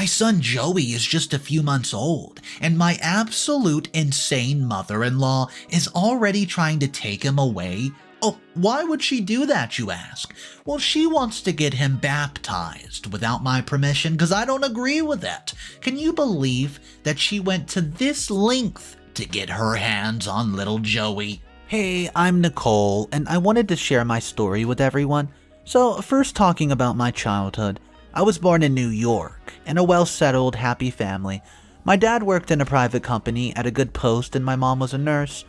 My son Joey is just a few months old, and my absolute insane mother-in-law is already trying to take him away. Oh, why would she do that, you ask? Well, she wants to get him baptized without my permission because I don't agree with it. Can you believe that she went to this length to get her hands on little Joey? Hey, I'm Nicole, and I wanted to share my story with everyone. So, first talking about my childhood. I was born in New York, in a well-settled, happy family. My dad worked in a private company at a good post, and my mom was a nurse.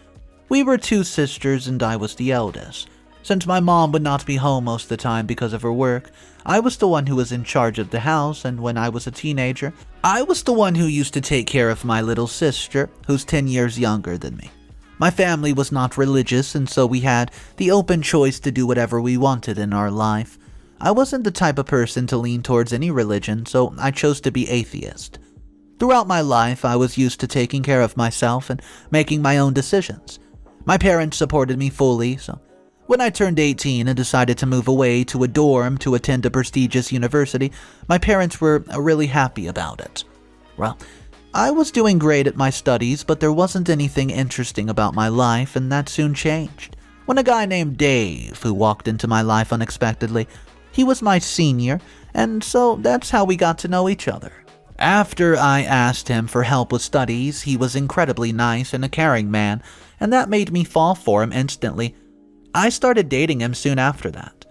We were 2 sisters, and I was the eldest. Since my mom would not be home most of the time because of her work, I was the one who was in charge of the house, and when I was a teenager, I was the one who used to take care of my little sister, who's 10 years younger than me. My family was not religious, and so we had the open choice to do whatever we wanted in our life. I wasn't the type of person to lean towards any religion, so I chose to be atheist. Throughout my life, I was used to taking care of myself and making my own decisions. My parents supported me fully, so when I turned 18 and decided to move away to a dorm to attend a prestigious university, my parents were really happy about it. Well, I was doing great at my studies, but there wasn't anything interesting about my life, and that soon changed. When a guy named Dave, who walked into my life unexpectedly, he was my senior, and so that's how we got to know each other. After I asked him for help with studies, he was incredibly nice and a caring man, and that made me fall for him instantly. I started dating him soon after that.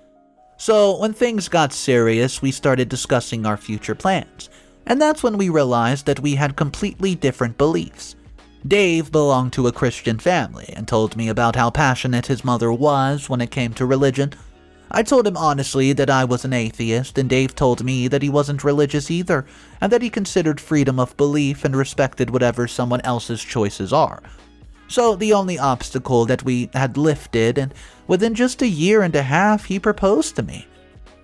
So when things got serious, we started discussing our future plans, and that's when we realized that we had completely different beliefs. Dave belonged to a Christian family and told me about how passionate his mother was when it came to religion. I told him honestly that I was an atheist, and Dave told me that he wasn't religious either, and that he considered freedom of belief and respected whatever someone else's choices are. So the only obstacle that we had lifted, and within just a year and a half, he proposed to me.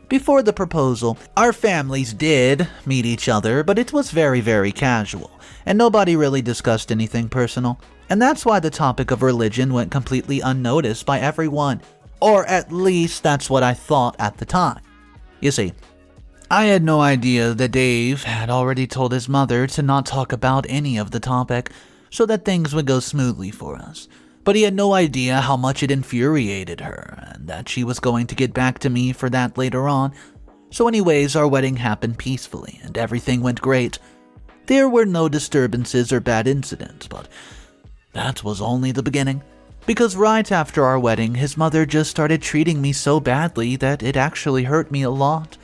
Before the proposal, our families did meet each other, but it was very, very casual, and nobody really discussed anything personal. And that's why the topic of religion went completely unnoticed by everyone. Or at least that's what I thought at the time. You see, I had no idea that Dave had already told his mother to not talk about any of the topic so that things would go smoothly for us. But he had no idea how much it infuriated her and that she was going to get back to me for that later on. So anyways, our wedding happened peacefully and everything went great. There were no disturbances or bad incidents, but that was only the beginning. Because right after our wedding, his mother just started treating me so badly that it actually hurt me a lot.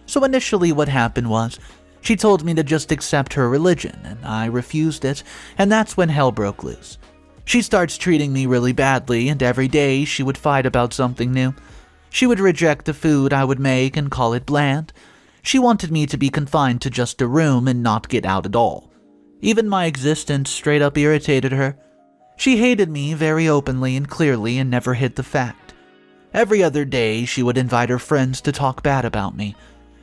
So initially what happened was, she told me to just accept her religion, and I refused it, and that's when hell broke loose. She starts treating me really badly, and every day she would fight about something new. She would reject the food I would make and call it bland. She wanted me to be confined to just a room and not get out at all. Even my existence straight up irritated her. She hated me very openly and clearly and never hid the fact. Every other day, she would invite her friends to talk bad about me.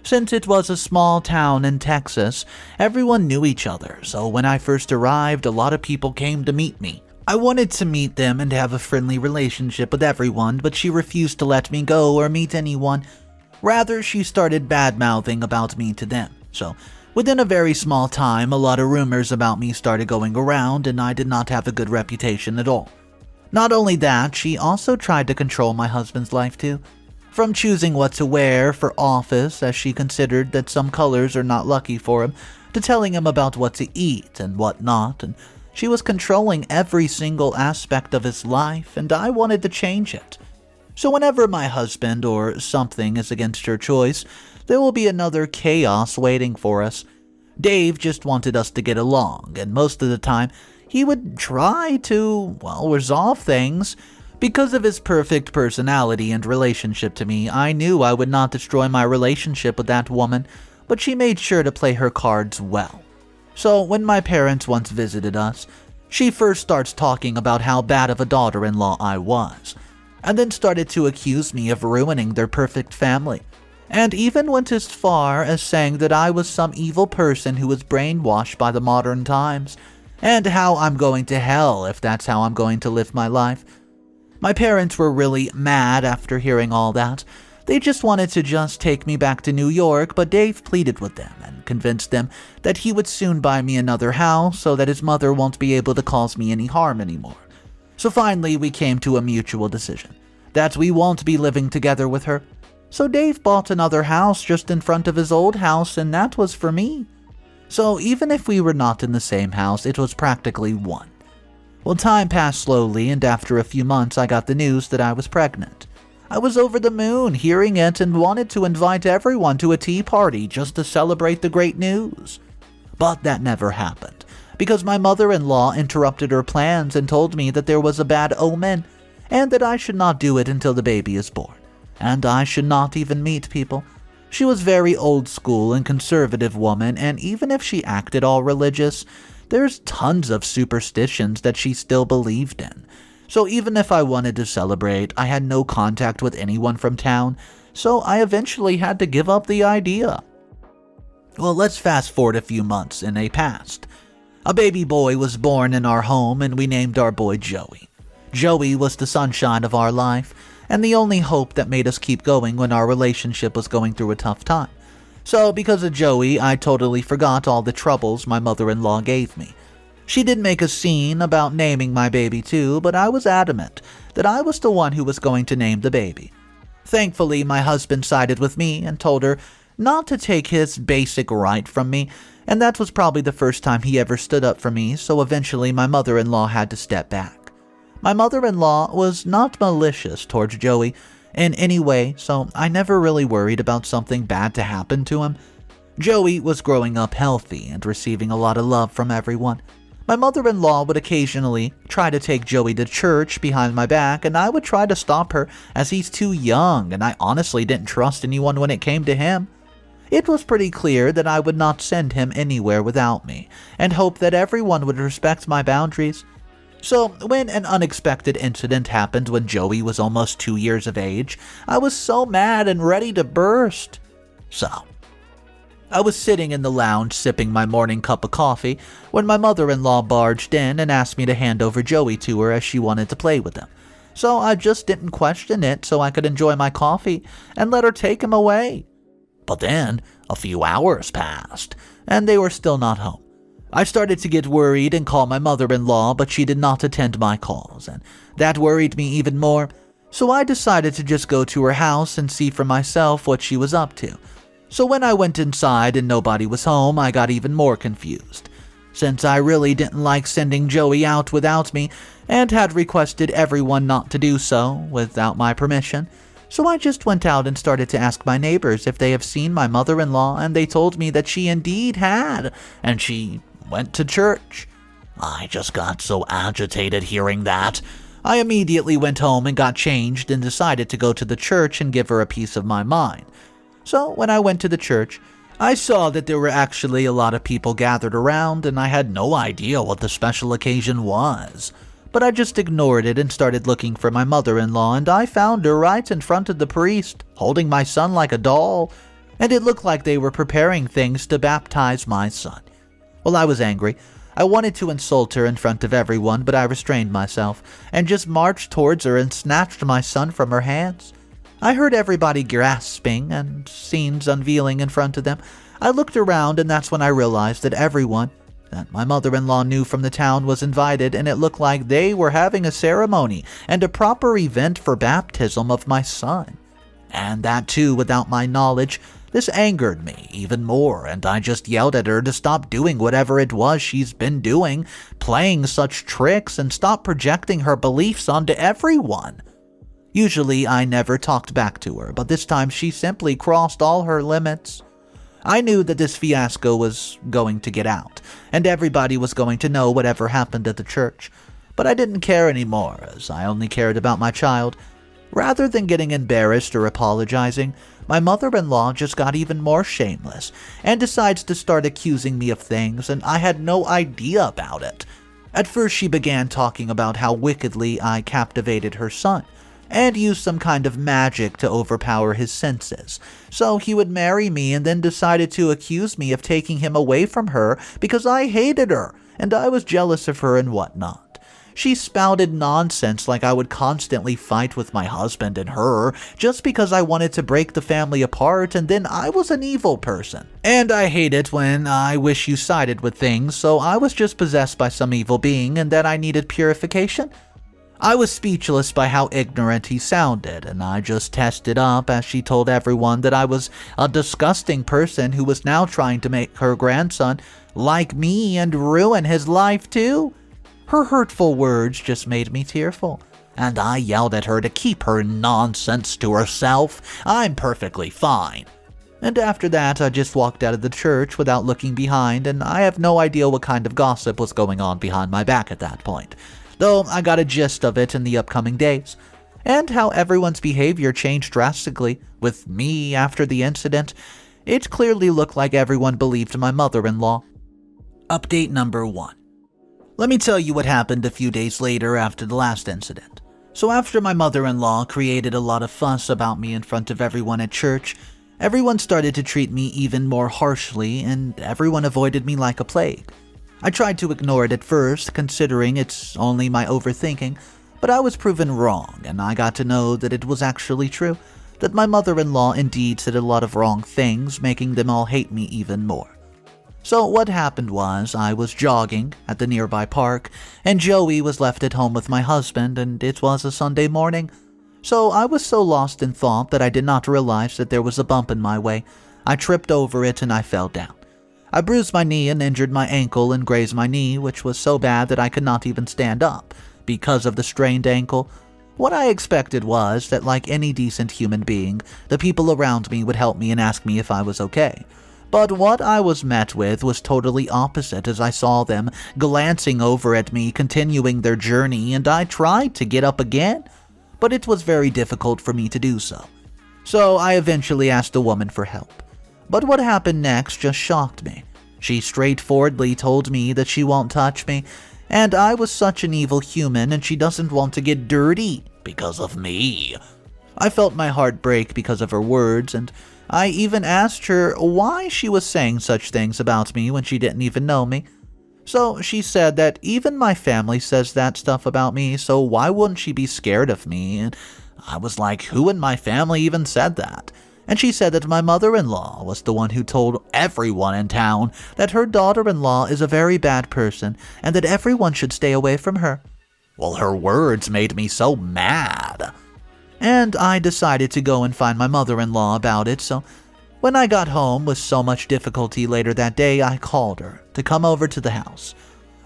Since it was a small town in Texas, everyone knew each other, so when I first arrived, a lot of people came to meet me. I wanted to meet them and have a friendly relationship with everyone, but she refused to let me go or meet anyone. Rather, she started bad-mouthing about me to them, so within a very small time, a lot of rumors about me started going around, and I did not have a good reputation at all. Not only that, she also tried to control my husband's life too. From choosing what to wear for office, as she considered that some colors are not lucky for him, to telling him about what to eat and what not, and she was controlling every single aspect of his life, and I wanted to change it. So whenever my husband or something is against her choice, there will be another chaos waiting for us. Dave just wanted us to get along, and most of the time, he would try to, resolve things. Because of his perfect personality and relationship to me, I knew I would not destroy my relationship with that woman, but she made sure to play her cards well. So when my parents once visited us, she first starts talking about how bad of a daughter-in-law I was, and then started to accuse me of ruining their perfect family. And even went as far as saying that I was some evil person who was brainwashed by the modern times, and how I'm going to hell if that's how I'm going to live my life. My parents were really mad after hearing all that. They just wanted to just take me back to New York, but Dave pleaded with them and convinced them that he would soon buy me another house so that his mother won't be able to cause me any harm anymore. So finally, we came to a mutual decision that we won't be living together with her. So Dave bought another house just in front of his old house, and that was for me. So even if we were not in the same house, it was practically one. Well, time passed slowly, and after a few months, I got the news that I was pregnant. I was over the moon hearing it and wanted to invite everyone to a tea party just to celebrate the great news. But that never happened, because my mother-in-law interrupted her plans and told me that there was a bad omen, and that I should not do it until the baby is born, and I should not even meet people. She was very old school and conservative woman, and even if she acted all religious, there's tons of superstitions that she still believed in. So even if I wanted to celebrate, I had no contact with anyone from town, so I eventually had to give up the idea. Well, let's fast forward a few months and they passed. A baby boy was born in our home and we named our boy Joey. Joey was the sunshine of our life and the only hope that made us keep going when our relationship was going through a tough time. So because of Joey, I totally forgot all the troubles my mother-in-law gave me. She did make a scene about naming my baby too, but I was adamant that I was the one who was going to name the baby. Thankfully, my husband sided with me and told her not to take his basic right from me, and that was probably the first time he ever stood up for me, so eventually my mother-in-law had to step back. My mother-in-law was not malicious towards Joey in any way, so I never really worried about something bad to happen to him. Joey was growing up healthy and receiving a lot of love from everyone. My mother-in-law would occasionally try to take Joey to church behind my back, and I would try to stop her as he's too young, and I honestly didn't trust anyone when it came to him. It was pretty clear that I would not send him anywhere without me, and hope that everyone would respect my boundaries. So when an unexpected incident happened when Joey was almost 2 years of age, I was so mad and ready to burst. So I was sitting in the lounge sipping my morning cup of coffee when my mother-in-law barged in and asked me to hand over Joey to her as she wanted to play with him. So I just didn't question it so I could enjoy my coffee and let her take him away. But then a few hours passed and they were still not home. I started to get worried and call my mother-in-law, but she did not attend my calls, and that worried me even more. So I decided to just go to her house and see for myself what she was up to. So when I went inside and nobody was home, I got even more confused, since I really didn't like sending Joey out without me and had requested everyone not to do so without my permission. So I just went out and started to ask my neighbors if they have seen my mother-in-law, and they told me that she indeed had, and she went to church. I just got so agitated hearing that. I immediately went home and got changed and decided to go to the church and give her a piece of my mind. So when I went to the church, I saw that there were actually a lot of people gathered around, and I had no idea what the special occasion was. But I just ignored it and started looking for my mother-in-law, and I found her right in front of the priest, holding my son like a doll, and it looked like they were preparing things to baptize my son. Well, I was angry. I wanted to insult her in front of everyone, but I restrained myself and just marched towards her and snatched my son from her hands. I heard everybody gasping and scenes unveiling in front of them. I looked around, and that's when I realized that everyone that my mother-in-law knew from the town was invited, and it looked like they were having a ceremony and a proper event for baptism of my son. And that too without my knowledge. This angered me even more, and I just yelled at her to stop doing whatever it was she's been doing, playing such tricks, and stop projecting her beliefs onto everyone. Usually I never talked back to her, but this time she simply crossed all her limits. I knew that this fiasco was going to get out, and everybody was going to know whatever happened at the church, but I didn't care anymore, as I only cared about my child. Rather than getting embarrassed or apologizing, my mother-in-law just got even more shameless and decides to start accusing me of things, and I had no idea about it. At first she began talking about how wickedly I captivated her son, and used some kind of magic to overpower his senses. So he would marry me, and then decided to accuse me of taking him away from her because I hated her and I was jealous of her and whatnot. She spouted nonsense like I would constantly fight with my husband and her just because I wanted to break the family apart, and then I was an evil person. And I hate it when I wish you sided with things, so I was just possessed by some evil being and that I needed purification. I was speechless by how ignorant he sounded, and I just tested up as she told everyone that I was a disgusting person who was now trying to make her grandson like me and ruin his life too. Her hurtful words just made me tearful, and I yelled at her to keep her nonsense to herself. I'm perfectly fine. And after that, I just walked out of the church without looking behind, and I have no idea what kind of gossip was going on behind my back at that point, though I got a gist of it in the upcoming days, and how everyone's behavior changed drastically with me after the incident. It clearly looked like everyone believed my mother-in-law. Update number 1. Let me tell you what happened a few days later after the last incident. So after my mother-in-law created a lot of fuss about me in front of everyone at church, everyone started to treat me even more harshly, and everyone avoided me like a plague. I tried to ignore it at first, considering it's only my overthinking, but I was proven wrong, and I got to know that it was actually true, that my mother-in-law indeed said a lot of wrong things, making them all hate me even more. So what happened was, I was jogging at the nearby park, and Joey was left at home with my husband, and it was a Sunday morning. So I was so lost in thought that I did not realize that there was a bump in my way. I tripped over it and I fell down. I bruised my knee and injured my ankle and grazed my knee, which was so bad that I could not even stand up because of the strained ankle. What I expected was that, like any decent human being, the people around me would help me and ask me if I was okay. But what I was met with was totally opposite, as I saw them glancing over at me, continuing their journey, and I tried to get up again, but it was very difficult for me to do so. So I eventually asked the woman for help. But what happened next just shocked me. She straightforwardly told me that she won't touch me, and I was such an evil human and she doesn't want to get dirty because of me. I felt my heart break because of her words, and I even asked her why she was saying such things about me when she didn't even know me. So she said that even my family says that stuff about me, so why wouldn't she be scared of me? And I was like, who in my family even said that? And she said that my mother-in-law was the one who told everyone in town that her daughter-in-law is a very bad person and that everyone should stay away from her. Well, her words made me so mad. And I decided to go and find my mother-in-law about it, so when I got home with so much difficulty later that day, I called her to come over to the house.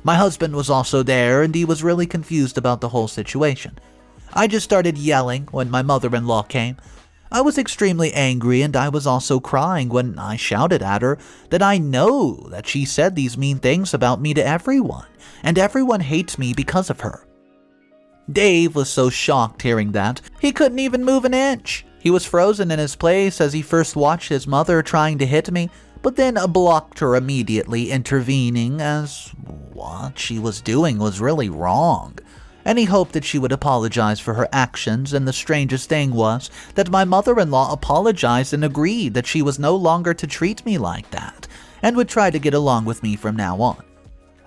My husband was also there, and he was really confused about the whole situation. I just started yelling when my mother-in-law came. I was extremely angry, and I was also crying when I shouted at her that I know that she said these mean things about me to everyone, and everyone hates me because of her. Dave was so shocked hearing that, he couldn't even move an inch. He was frozen in his place as he first watched his mother trying to hit me, but then blocked her immediately, intervening as what she was doing was really wrong. And he hoped that she would apologize for her actions, and the strangest thing was that my mother-in-law apologized and agreed that she was no longer to treat me like that, and would try to get along with me from now on.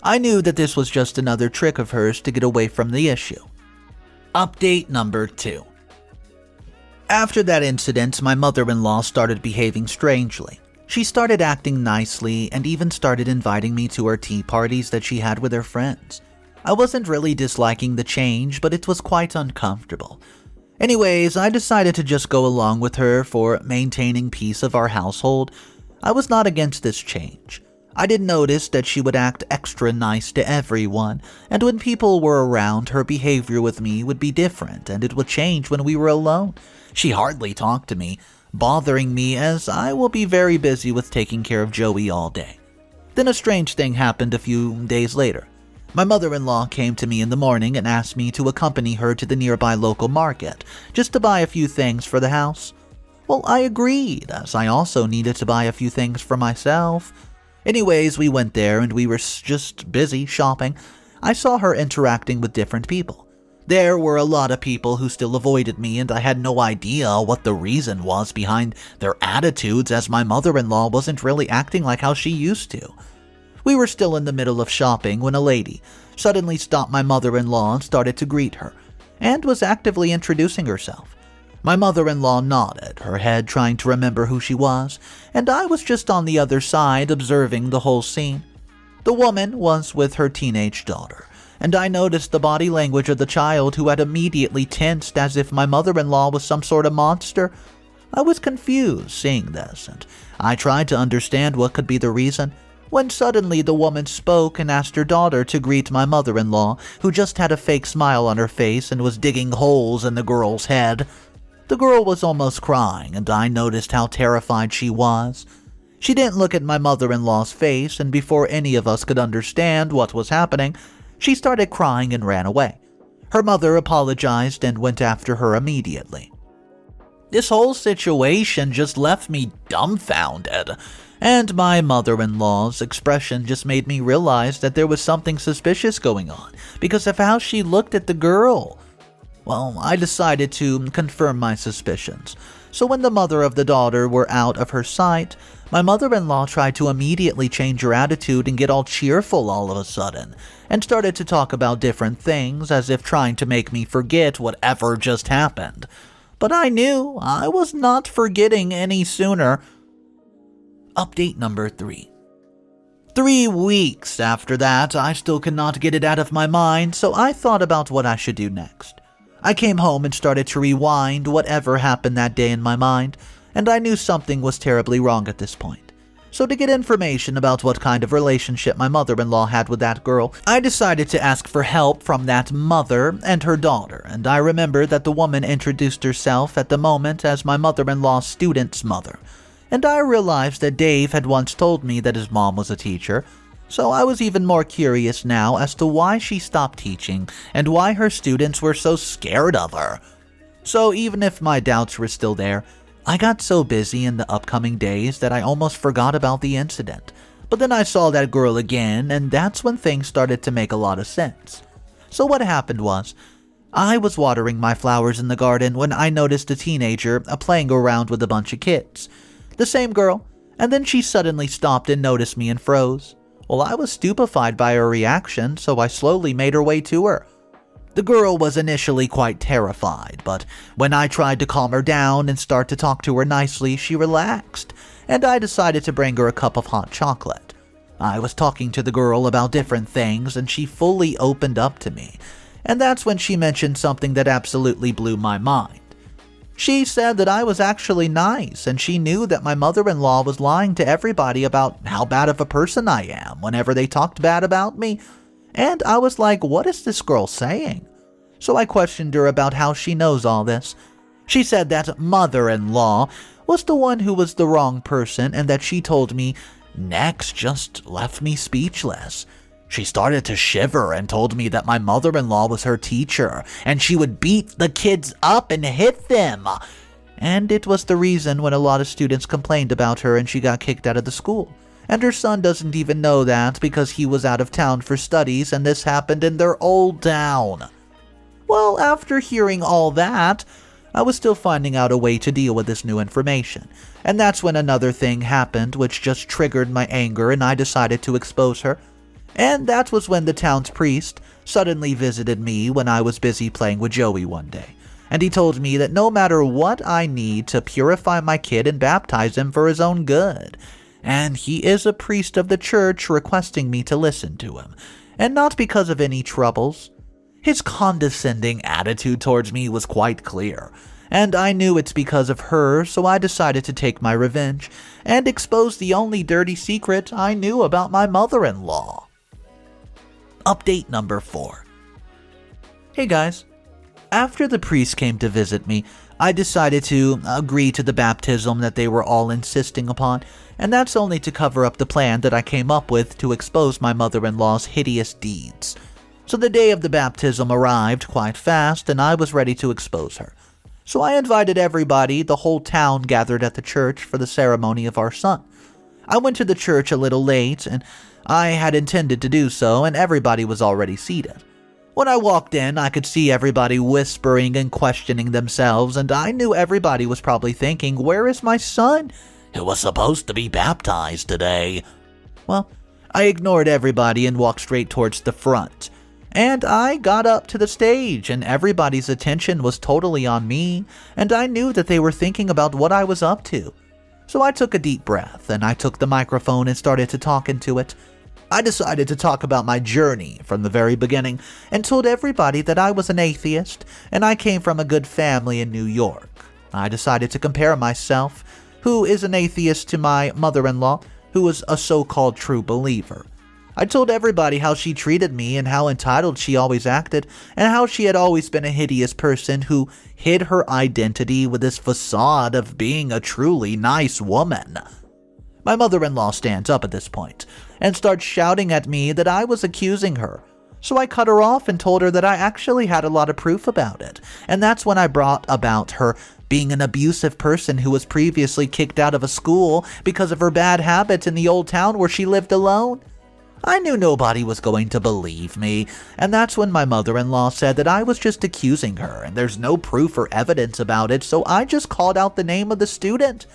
I knew that this was just another trick of hers to get away from the issue. Update number 2. After that incident, my mother-in-law started behaving strangely. She started acting nicely and even started inviting me to her tea parties that she had with her friends. I wasn't really disliking the change, but it was quite uncomfortable. Anyways, I decided to just go along with her for maintaining peace of our household. I was not against this change. I did notice that she would act extra nice to everyone, and when people were around, her behavior with me would be different, and it would change when we were alone. She hardly talked to me, bothering me as I will be very busy with taking care of Joey all day. Then a strange thing happened a few days later. My mother-in-law came to me in the morning and asked me to accompany her to the nearby local market, just to buy a few things for the house. Well, I agreed, as I also needed to buy a few things for myself. Anyways, we went there and we were just busy shopping. I saw her interacting with different people. There were a lot of people who still avoided me, and I had no idea what the reason was behind their attitudes, as my mother-in-law wasn't really acting like how she used to. We were still in the middle of shopping when a lady suddenly stopped my mother-in-law and started to greet her, and was actively introducing herself. My mother-in-law nodded her head, trying to remember who she was, and I was just on the other side observing the whole scene. The woman was with her teenage daughter, and I noticed the body language of the child, who had immediately tensed as if my mother-in-law was some sort of monster. I was confused seeing this, and I tried to understand what could be the reason, when suddenly the woman spoke and asked her daughter to greet my mother-in-law, who just had a fake smile on her face and was digging holes in the girl's head. The girl was almost crying, and I noticed how terrified she was. She didn't look at my mother-in-law's face, and before any of us could understand what was happening, she started crying and ran away. Her mother apologized and went after her immediately. This whole situation just left me dumbfounded, and my mother-in-law's expression just made me realize that there was something suspicious going on because of how she looked at the girl. Well, I decided to confirm my suspicions. So when the mother of the daughter were out of her sight, my mother-in-law tried to immediately change her attitude and get all cheerful all of a sudden, and started to talk about different things as if trying to make me forget whatever just happened. But I knew I was not forgetting any sooner. Update number 3. 3 weeks after that, I still could not get it out of my mind, so I thought about what I should do next. I came home and started to rewind whatever happened that day in my mind, and I knew something was terribly wrong at this point. So to get information about what kind of relationship my mother-in-law had with that girl, I decided to ask for help from that mother and her daughter, and I remember that the woman introduced herself at the moment as my mother-in-law's student's mother, and I realized that Dave had once told me that his mom was a teacher, so I was even more curious now as to why she stopped teaching and why her students were so scared of her. So even if my doubts were still there, I got so busy in the upcoming days that I almost forgot about the incident. But then I saw that girl again, and that's when things started to make a lot of sense. So what happened was, I was watering my flowers in the garden when I noticed a teenager playing around with a bunch of kids. The same girl, and then she suddenly stopped and noticed me and froze. Well, I was stupefied by her reaction, so I slowly made her way to her. The girl was initially quite terrified, but when I tried to calm her down and start to talk to her nicely, she relaxed, and I decided to bring her a cup of hot chocolate. I was talking to the girl about different things, and she fully opened up to me, and that's when she mentioned something that absolutely blew my mind. She said that I was actually nice, and she knew that my mother-in-law was lying to everybody about how bad of a person I am whenever they talked bad about me. And I was like, what is this girl saying? So I questioned her about how she knows all this. She said that mother-in-law was the one who was the wrong person, and that she told me next just left me speechless. She started to shiver and told me that my mother-in-law was her teacher, and she would beat the kids up and hit them. And it was the reason when a lot of students complained about her and she got kicked out of the school. And her son doesn't even know that because he was out of town for studies, and this happened in their old town. Well, after hearing all that, I was still finding out a way to deal with this new information. And that's when another thing happened which just triggered my anger, and I decided to expose her. And that was when the town's priest suddenly visited me when I was busy playing with Joey one day. And he told me that no matter what I need to purify my kid and baptize him for his own good. And he is a priest of the church requesting me to listen to him. And not because of any troubles. His condescending attitude towards me was quite clear. And I knew it's because of her, so I decided to take my revenge and expose the only dirty secret I knew about my mother-in-law. Update number 4. Hey guys, after the priest came to visit me, I decided to agree to the baptism that they were all insisting upon, and that's only to cover up the plan that I came up with to expose my mother-in-law's hideous deeds. So the day of the baptism arrived quite fast, and I was ready to expose her. So I invited everybody. The whole town gathered at the church for the ceremony of our son. I went to the church a little late, and I had intended to do so, and everybody was already seated. When I walked in, I could see everybody whispering and questioning themselves, and I knew everybody was probably thinking, where is my son, who was supposed to be baptized today? Well, I ignored everybody and walked straight towards the front. And I got up to the stage, and everybody's attention was totally on me, and I knew that they were thinking about what I was up to. So I took a deep breath, and I took the microphone and started to talk into it. I decided to talk about my journey from the very beginning, and told everybody that I was an atheist, and I came from a good family in New York. I decided to compare myself, who is an atheist, to my mother-in-law, who was a so-called true believer. I told everybody how she treated me and how entitled she always acted, and how she had always been a hideous person who hid her identity with this facade of being a truly nice woman. My mother-in-law stands up at this point and starts shouting at me that I was accusing her. So I cut her off and told her that I actually had a lot of proof about it, and that's when I brought about her being an abusive person who was previously kicked out of a school because of her bad habits in the old town where she lived alone. I knew nobody was going to believe me, and that's when my mother-in-law said that I was just accusing her and there's no proof or evidence about it, so I just called out the name of the student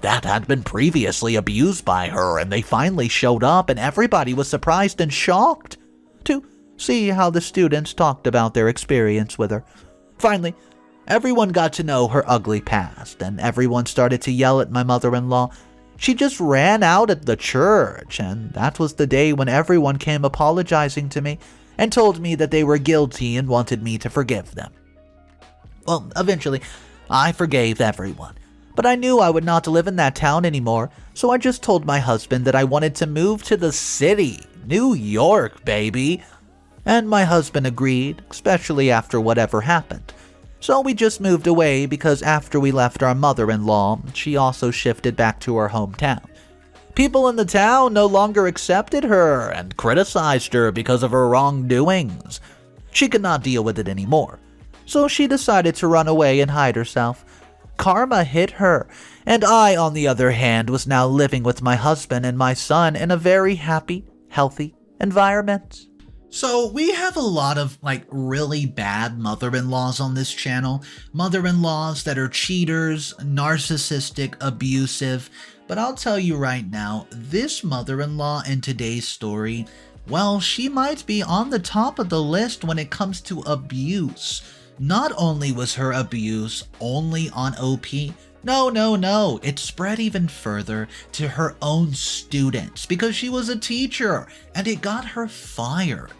that had been previously abused by her, and they finally showed up, and everybody was surprised and shocked to see how the students talked about their experience with her. Finally, everyone got to know her ugly past, and everyone started to yell at my mother-in-law. She just ran out at the church, and that was the day when everyone came apologizing to me and told me that they were guilty and wanted me to forgive them. Well, eventually, I forgave everyone, but I knew I would not live in that town anymore, so I just told my husband that I wanted to move to the city, New York, baby. And my husband agreed, especially after whatever happened. So we just moved away because after we left our mother-in-law, she also shifted back to her hometown. People in the town no longer accepted her and criticized her because of her wrongdoings. She could not deal with it anymore, so she decided to run away and hide herself. Karma hit her, and I, on the other hand, was now living with my husband and my son in a very happy, healthy environment. So we have a lot of really bad mother-in-laws on this channel. Mother-in-laws that are cheaters, narcissistic, abusive. But I'll tell you right now, this mother-in-law in today's story, well, she might be on the top of the list when it comes to abuse. Not only was her abuse only on OP, no, it spread even further to her own students because she was a teacher and it got her fired.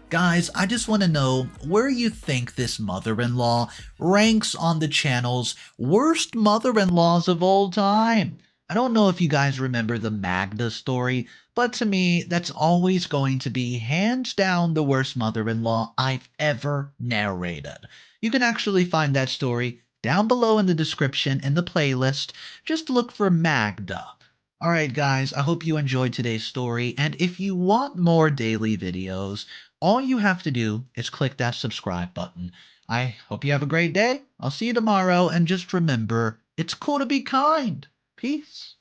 Guys, I just want to know where you think this mother-in-law ranks on the channel's worst mother-in-laws of all time. I don't know if you guys remember the Magda story, but to me, that's always going to be hands down the worst mother-in-law I've ever narrated. You can actually find that story down below in the description in the playlist. Just look for Magda. Alright guys, I hope you enjoyed today's story, and if you want more daily videos, all you have to do is click that subscribe button. I hope you have a great day. I'll see you tomorrow, and just remember, it's cool to be kind. Peace.